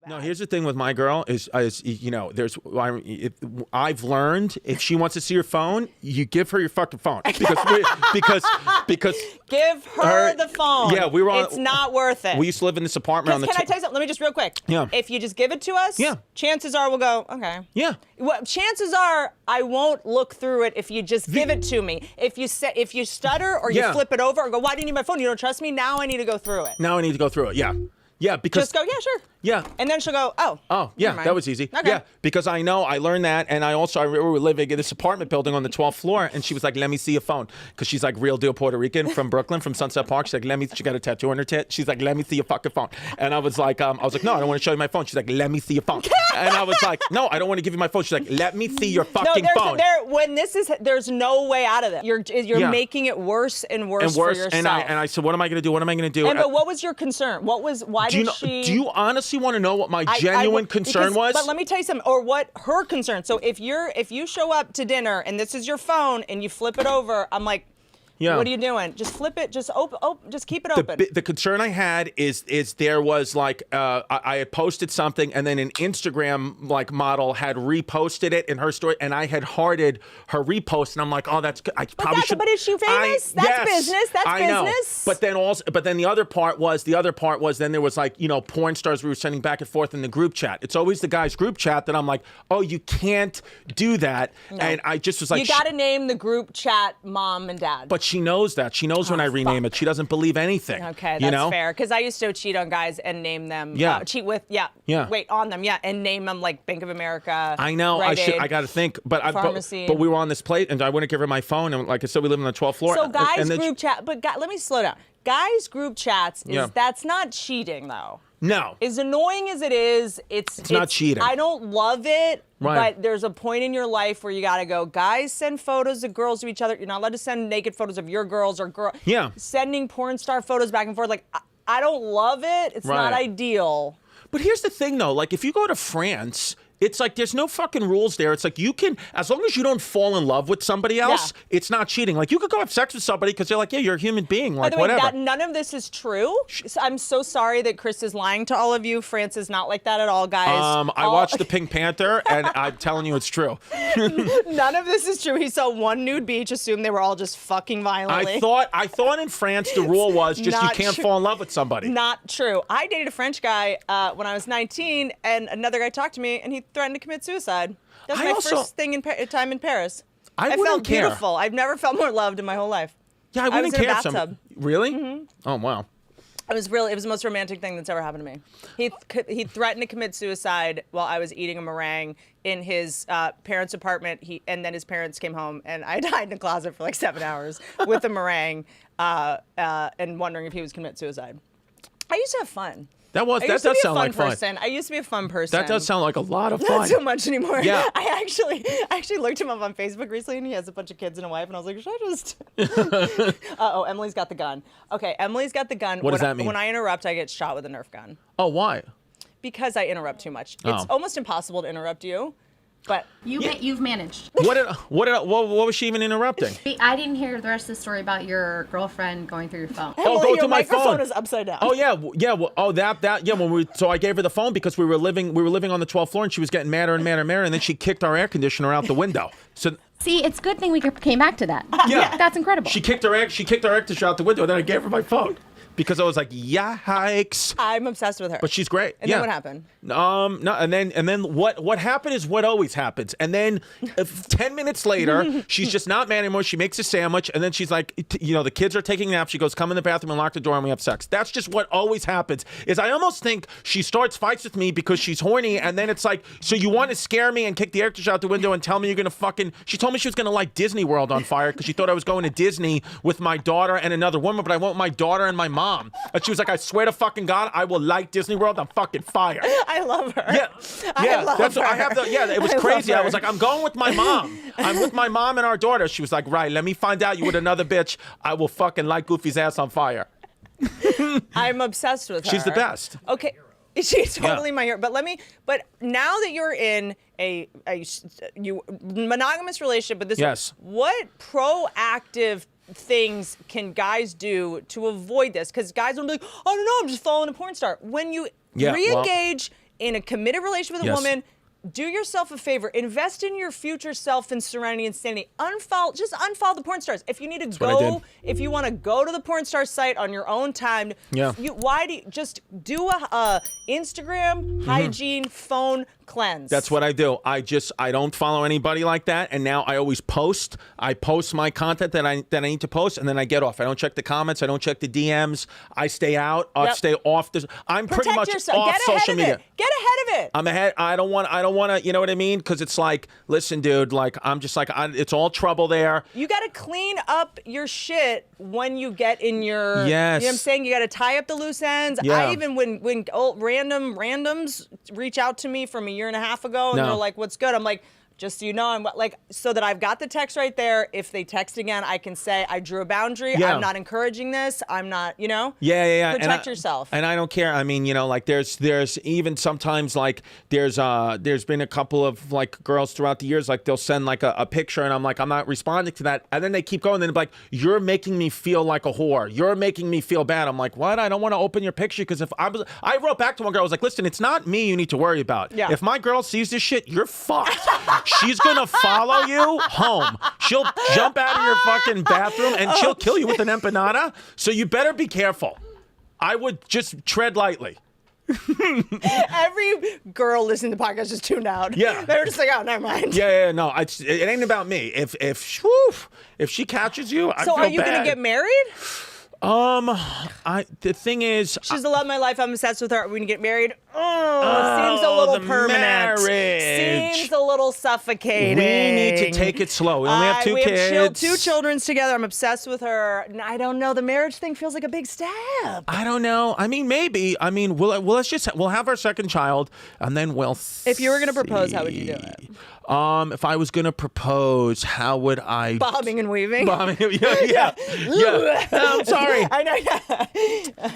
that. No, here's the thing with my girl is you know, I've learned if she wants to see your phone, you give her your fucking phone because give her the phone. Yeah, we were on. It's not worth it. We used to live in this apartment on the. Can I tell you something? Let me just real quick. Yeah. If you just give it to us, chances are we'll go, okay. Yeah. Well, chances are I won't look through it if you just give it to me. If you stutter or you flip it over or go, why do you need my phone? You don't trust me? Now I need to go through it. Now I need to go through it. Yeah. Yeah, because just go, yeah, sure. Yeah. And then she'll go, oh, yeah, that was easy. Okay. Yeah, because I learned that, and I remember we were living in this apartment building on the 12th floor, and she was like, let me see your phone, because she's like real deal Puerto Rican from Brooklyn, from Sunset Park. She's like, she got a tattoo on her tit. She's like, let me see your fucking phone. And I was like, no, I don't want to show you my phone. She's like, let me see your phone. And I was like, no, I don't want to give you my phone. She's like, let me see your fucking phone. There's no way out of it. You're making it worse and worse for yourself. And I said, what am I going to do? What am I going to do? But what was your concern? Why did she? Do you honestly want to know what my genuine concern was? But let me tell you something, or what her concern. So if you show up to dinner and this is your phone and you flip it over, I'm like, what are you doing? Just flip it. Just just keep it open. The concern I had is there was like I had posted something and then an Instagram like model had reposted it in her story and I had hearted her repost and I'm like, oh, that's good. I probably should. But is she famous? That's business. That's business. Know. But then the other part was then there was like, you know, porn stars we were sending back and forth in the group chat. It's always the guys group chat that I'm like, oh, you can't do that. No. And I just was like, you got to name the group chat mom and dad. But she knows that. She knows when I rename it. She doesn't believe anything. Okay, that's fair. Because I used to cheat on guys and name them. Wait, on them. Yeah, and name them like Bank of America. I know. I got to think. But Pharmacy. But we were on this plate, and I wouldn't give her my phone. And like I said, we live on the 12th floor. So guys group chat. But let me slow down. Guys group chats that's not cheating though. No. As annoying as it is, it's not cheating. I don't love it, right. But there's a point in your life where you got to go, guys send photos of girls to each other. You're not allowed to send naked photos of your girls or sending porn star photos back and forth. Like, I don't love it. It's not ideal. But here's the thing, though. Like, if you go to France, it's like there's no fucking rules there. It's like you can, as long as you don't fall in love with somebody else, it's not cheating. Like you could go have sex with somebody because they're like, yeah, you're a human being. Like, by the way, whatever. None of this is true. I'm so sorry that Chris is lying to all of you. France is not like that at all, guys. I watched the Pink Panther, and I'm telling you, it's true. None of this is true. He saw one nude beach, assumed they were all just fucking violently. I thought in France the rule was just you can't fall in love with somebody. Not true. I dated a French guy when I was 19, and another guy talked to me, and he threatened to commit suicide. That's my first time in Paris. I felt beautiful. I've never felt more loved in my whole life. Yeah, I wouldn't care. I was in a bathtub. Really? Mm-hmm. Oh, wow. It was the most romantic thing that's ever happened to me. He threatened to commit suicide while I was eating a meringue in his parents' apartment. And then his parents came home, and I died in a closet for like 7 hours with a meringue and wondering if he was commit suicide. I used to have fun. That does sound like fun. I used to be a fun person. That does sound like a lot of fun. Not so much anymore. Yeah. I actually looked him up on Facebook recently, and he has a bunch of kids and a wife, and I was like, should I just? Emily's got the gun. Okay, Emily's got the gun. What does that mean? When I interrupt, I get shot with a Nerf gun. Oh, why? Because I interrupt too much. It's almost impossible to interrupt you. But you've managed. What was she even interrupting? I didn't hear the rest of the story about your girlfriend going through your phone. Emily, go your through my phone. microphone is upside down. Oh yeah. So I gave her the phone because we were living on the 12th floor and she was getting madder and madder, and then she kicked our air conditioner out the window. So see, it's a good thing we came back to that. Yeah, that's incredible. She kicked our air conditioner out the window, and then I gave her my phone. Because I was like, yikes. I'm obsessed with her. But she's great. And then what happened? No, and then what happened is what always happens. And then 10 minutes later, she's just not mad anymore. She makes a sandwich, and then she's like, the kids are taking naps. She goes, come in the bathroom and lock the door, and we have sex. That's just what always happens. Is I almost think she starts fights with me because she's horny, and then it's like, so you want to scare me and kick the air conditioner out the window and tell me you're going to fucking... She told me she was going to light Disney World on fire because she thought I was going to Disney with my daughter and another woman, but I want my daughter and my mom. And she was like, I swear to fucking God, I will light Disney World on fucking fire. I love her. Yeah. I love her. I have it was crazy. I was like, I'm going with my mom. I'm with my mom and our daughter. She was like, right, let me find out you with another bitch. I will fucking light Goofy's ass on fire. I'm obsessed with her. She's the best. Okay. She's totally my hero. But now that you're in a monogamous relationship, but what proactive things can guys do to avoid this? Because guys will be like, oh, no, I'm just following a porn star. When you re-engage in a committed relationship with a woman, do yourself a favor. Invest in your future self and serenity and sanity. Just unfollow the porn stars. If you need to if you want to go to the porn star site on your own time, just do a Instagram hygiene phone cleanse. That's what I do. I don't follow anybody like that, and now I always post. I post my content that I need to post, and then I get off. I don't check the comments. I don't check the DMs. I stay out. I stay off. I'm pretty much off social media. Get ahead of it. I'm ahead. I don't want to. You know what I mean? Because it's like, listen, dude. Like I'm just like it's all trouble there. You got to clean up your shit when you get in your. Yes. You know what I'm saying? You got to tie up the loose ends. Yeah. I even when old randoms reach out to me from a year and a half ago and they're like, "What's good?" I'm like, just so you know, I'm like, so that I've got the text right there. If they text again, I can say I drew a boundary. Yeah. I'm not encouraging this. I'm not, Yeah. Protect yourself. And I don't care. I mean, like there's even sometimes like there's been a couple of like girls throughout the years, like they'll send like a picture and I'm like, I'm not responding to that. And then they keep going and they're like, you're making me feel like a whore. You're making me feel bad. I'm like, what? I don't want to open your picture because I wrote back to one girl. I was like, listen, it's not me you need to worry about. Yeah. If my girl sees this shit, you're fucked. She's gonna follow you home. She'll jump out of your fucking bathroom and she'll kill you with an empanada. So you better be careful. I would just tread lightly. Every girl listening to the podcast just tuned out. Yeah. They were just like, oh, never mind. Yeah, no. It ain't about me. If she catches you, I feel bad. So are you gonna get married? The thing is, She's the love of my life. I'm obsessed with her. Are we gonna get married? Oh, seems a little permanent. Marriage. Seems a little suffocating. We need to take it slow. We only have two kids. We have two children together. I'm obsessed with her. I don't know. The marriage thing feels like a big step. I don't know. I mean, maybe. I mean, we'll have our second child, and then we'll see. If you were gonna propose, how would you do it? If I was gonna propose, how would I? Bobbing and weaving. Yeah. I'm sorry. I know.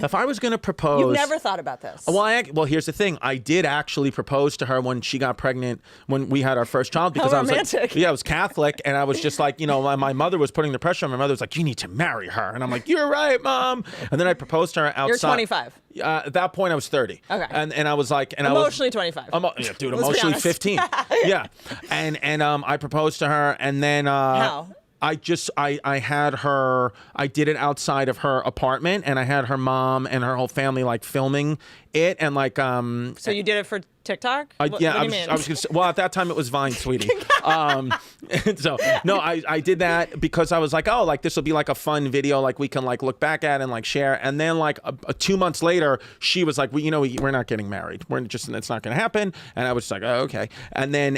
If I was gonna propose, You've never thought about this. Well, here's the thing. I did actually propose to her when she got pregnant when we had our first child because How I was romantic. like, I was Catholic and I was just like, my mother was putting the pressure on. My mother was like, you need to marry her, and I'm like, you're right, Mom. And then I proposed to her outside. You're 25. At that point, I was 30. Okay. And I was like, Emotionally 25. Dude, Let's be emotionally honest. 15. Yeah. And I proposed to her, and then How? I had her. I did it outside of her apartment, and I had her mom and her whole family like filming it, and like So you did it for TikTok? I what do you mean? was gonna say, well, at that time it was Vine, sweetie. So no, I did that because I was like, oh, like this will be like a fun video, like we can like look back at and like share. And then like 2 months later, she was like, we're not getting married. It's not gonna happen. And I was just like, oh, okay. And then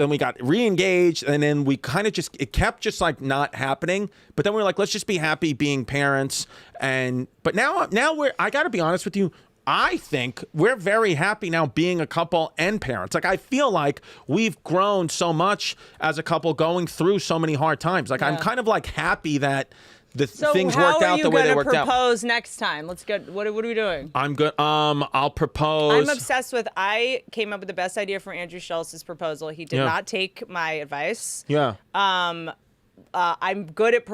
we got re-engaged, and then we kind of it kept just like not happening. But then we were like, let's just be happy being parents. But now I got to be honest with you. I think we're very happy now being a couple and parents. Like, I feel like we've grown so much as a couple going through so many hard times. Like, I'm kind of like happy that things worked out the way they worked out. So how are you going to propose next time? Let's get, what are we doing? I'm good. I'll propose. I'm obsessed with, I came up with the best idea for Andrew Schultz's proposal. He did not take my advice. Yeah. I'm good at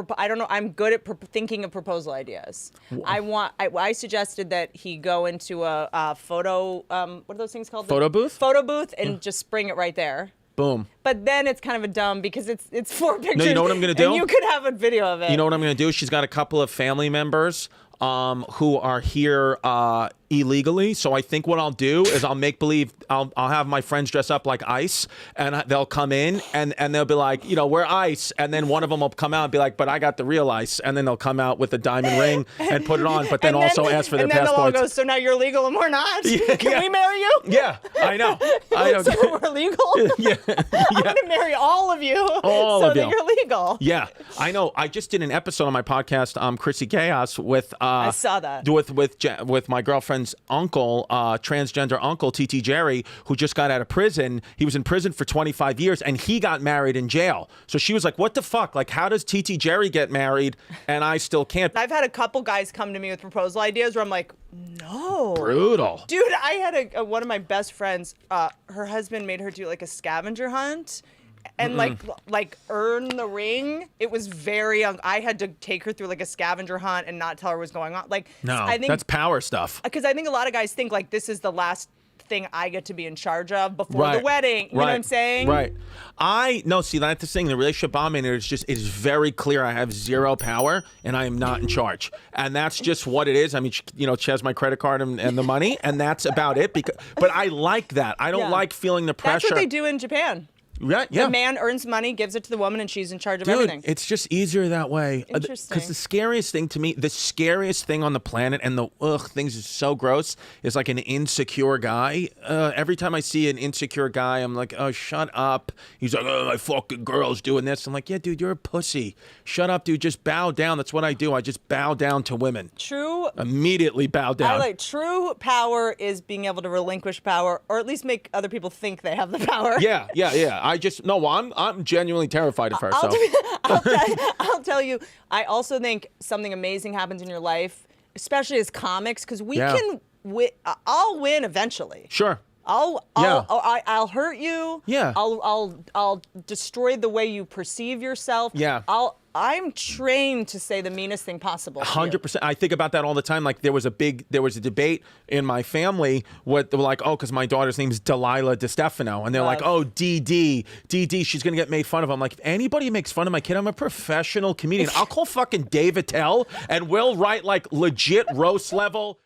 thinking of proposal ideas. I suggested that he go into a photo what are those things called? Photo booth? Photo booth and just bring it right there. Boom. But then it's kind of a dumb because it's 4 pictures. No, you know what I'm gonna do? And you could have a video of it. You know what I'm gonna do? She's got a couple of family members who are here illegally. So I think what I'll do is I'll make believe I'll have my friends dress up like ICE, and they'll come in and they'll be like, we're ICE, and then one of them will come out and be like, but I got the real ICE, and then they'll come out with a diamond ring and put it on, but then also ask for their passports. And then they'll all go, so now you're legal and we're not? Can we marry you? Yeah, I know. So we're legal? Yeah. I'm going to marry all of you so that you're legal. Yeah, I know. I just did an episode on my podcast, Chrissy Chaos, with I saw that. With my girlfriend's uncle, transgender uncle, TT Jerry, who just got out of prison. He was in prison for 25 years, and he got married in jail. So she was like, what the fuck? Like, how does TT Jerry get married and I still can't? I've had a couple guys come to me with proposal ideas where I'm like, no. Brutal. Dude, I had one of my best friends, her husband made her do like a scavenger hunt. and like earn the ring. It was very I had to take her through like a scavenger hunt and not tell her what was going on. Like, No, I think that's power stuff. because I think a lot of guys think like this is the last thing I get to be in charge of before the wedding. You know what I'm saying? Right. See, that's the thing. The relationship I'm in is very clear. I have zero power and I am not in charge. And that's just what it is. I mean, she has my credit card and the money, and that's about it. But I like that. I don't like feeling the pressure. That's what they do in Japan. Yeah. The man earns money, gives it to the woman, and she's in charge of Dude, everything. it's just easier that way. Interesting. Because the scariest thing to me, the scariest thing on the planet, and the things is so gross, is like an insecure guy. Every time I see an insecure guy, I'm like, oh, shut up. He's like, oh, my fucking girl's doing this. I'm like, yeah, dude, you're a pussy. Shut up, dude. Just bow down. That's what I do. I just bow down to women. True. Immediately bow down. True power is being able to relinquish power, or at least make other people think they have the power. Yeah. I'm genuinely terrified of her. I'll tell you, I also think something amazing happens in your life, especially as comics, because we can win. I'll win eventually. Sure. I'll hurt you. Yeah. I'll destroy the way you perceive yourself. Yeah. I'm trained to say the meanest thing possible. 100%. I think about that all the time. Like there was a debate in my family. What they were like, oh, because my daughter's name is Delilah Distefano, and they're like, oh, DD, she's gonna get made fun of. I'm like, if anybody makes fun of my kid, I'm a professional comedian. I'll call fucking Dave Attell, and we'll write like legit roast level.